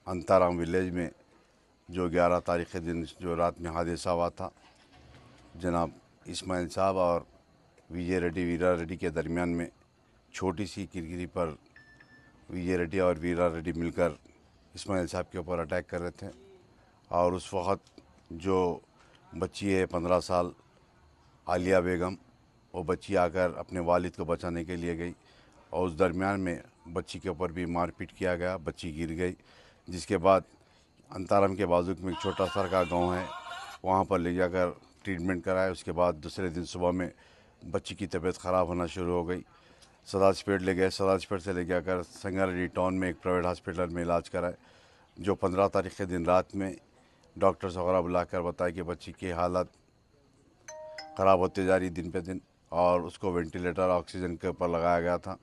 अंताराम village में जो 11 तारीख के दिन जो रात में हादसा हुआ था, जनाब इस्माइल साहब और विजय रेड्डी वीरा रेड्डी के दरमियान में छोटी सी किरकिरी पर विजय रेड्डी और वीरा रेड्डी मिलकर इस्माइल साहब के ऊपर अटैक कर रहे थे। और उस वक़्त जो बच्ची है 15 साल आलिया बेगम, वो बच्ची आकर अपने वालिद को बचाने के लिए गई और उस दरमियान में बच्ची के ऊपर भी मारपीट किया गया, बच्ची गिर गई। जिसके बाद अंताराम के बाजू में एक छोटा सा का गांव है, वहाँ पर ले जाकर ट्रीटमेंट कराया। उसके बाद दूसरे दिन सुबह में बच्ची की तबीयत ख़राब होना शुरू हो गई। सदाजपेट ले गए, सदाजपेट से ले जाकर संगारेड्डी टाउन में एक प्राइवेट हॉस्पिटल में इलाज कराए। जो 15 तारीख के दिन रात में डॉक्टर्स वगैरह बुलाकर बताया कि बच्ची की हालत ख़राब होती जा रही दिन पे दिन, और उसको वेंटिलेटर ऑक्सीजन के ऊपर लगाया गया था।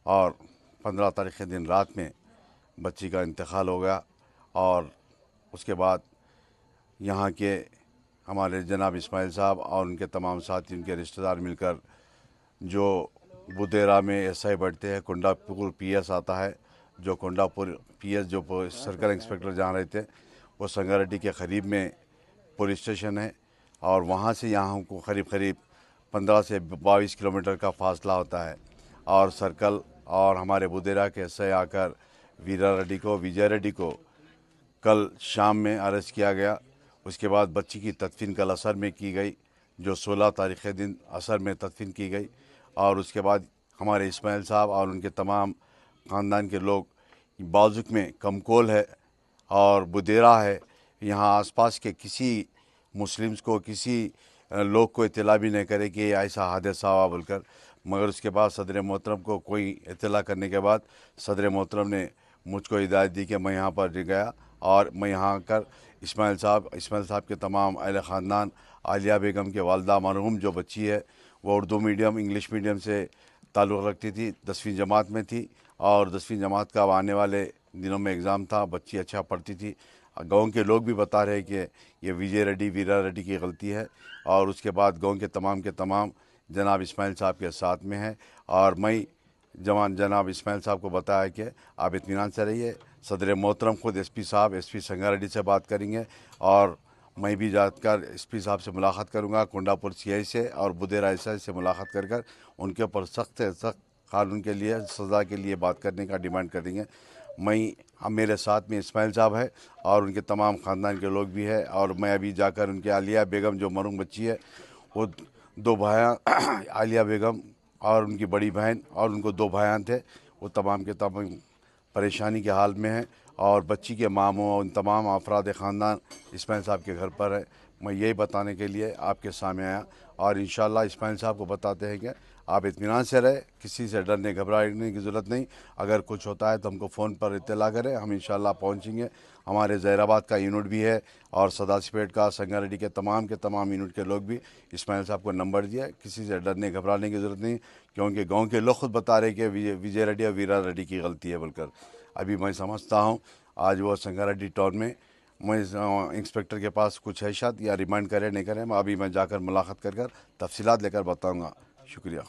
और 15 तारीख के दिन रात में बच्ची का इंतकाल हो गया। और उसके बाद यहाँ के हमारे जनाब इस्माइल साहब और उनके तमाम साथी, उनके रिश्तेदार मिलकर जो बुदेरा में एसआई बैठते हैं, कुंडापुर पीएस आता है, जो कुंडापुर पीएस जो सर्कल इंस्पेक्टर जहाँ रहते हैं वो संगारेड्डी के करीब में पुलिस स्टेशन है, और वहाँ से यहाँ हमको करीब 15 से 22 किलोमीटर का फासला होता है। और सर्कल और हमारे बुदेरा के एसआई आकर वीरा रेड्डी को, विजय रेड्डी को कल शाम में अरेस्ट किया गया। उसके बाद बच्ची की तदफीन कल असर में की गई, जो 16 तारीख के दिन असर में तदफीन की गई। और उसके बाद हमारे इस्माइल साहब और उनके तमाम ख़ानदान के लोग बाजुक में कमकोल है और बुदेरा है, यहाँ आसपास के किसी मुस्लिम्स को, किसी लोग को इत्तला भी नहीं करे कि ऐसा हादसा हुआ बोलकर। मगर उसके बाद सदर मोहतरम को कोई इत्तला करने के बाद सदर मोहतरम ने मुझको हिदायत दी कि मैं यहाँ पर गया और मैं यहाँ आकर इस्माइल साहब के तमाम अहले ख़ानदान, आलिया बेगम के वालदा मरहूम जो बच्ची है वो उर्दू मीडियम इंग्लिश मीडियम से ताल्लुक़ रखती थी, 10वीं जमात में थी और 10वीं जमात का आने वाले दिनों में एग्ज़ाम था। बच्ची अच्छा पढ़ती थी। गांव के लोग भी बता रहे कि ये विजय रेड्डी वीरा रेड्डी की गलती है। और उसके बाद गांव के तमाम जनाब इस्माइल साहब के साथ में है। और मैं जनाब इस्माइल साहब को बताया कि आप इत्मीनान से रहिए, सदर मोहतरम खुद एसपी संगारेड्डी से बात करेंगे और मैं भी जाकर एसपी साहब से मुलाकात करूंगा, कुंडापुर सीआई से और बुदेरा एसआई से मुलाकात कर उनके ऊपर सख्त से सख्त कानून के लिए, सज़ा के लिए बात करने का डिमांड करेंगे। हम मेरे साथ में इस्माइल साहब है और उनके तमाम ख़ानदान के लोग भी है। और मैं अभी जाकर उनके आलिया बेगम जो मरूम बच्ची है, वो 2 भाइयाँ आलिया बेगम और उनकी बड़ी बहन और उनको 2 भाइयाँ थे, वो तमाम के तमाम परेशानी के हाल में है। और बच्ची के मामों और उन तमाम अफराद ख़ानदान इस्माइल साहब के घर पर है। मैं यही बताने के लिए आपके सामने आया और इंशाअल्लाह इस्माइल साहब को बताते हैं कि आप इत्मीनान से रहे, किसी से डरने घबराने की ज़रूरत नहीं। अगर कुछ होता है तो हमको फ़ोन पर इत्तला करें, हम इंशाअल्लाह पहुंचेंगे। हमारे ज़हीराबाद का यूनिट भी है और सदाजपेट का, संगारेड्डी के तमाम यूनिट के लोग भी इस्माइल साहब को नंबर दिया। किसी से डरने घबराने की ज़रूरत नहीं, क्योंकि गाँव के लोग खुद बता रहे कि विजय रेड्डी और वीरा रेड्डी की गलती है बोलकर। अभी मैं समझता हूँ आज वो संगारेड्डी टाउन में मैं इंस्पेक्टर के पास कुछ है शायद, या रिमांड करे नहीं करे, अभी मैं जाकर मुलाकात कर तफसीलात लेकर बताऊँगा। शुक्रिया।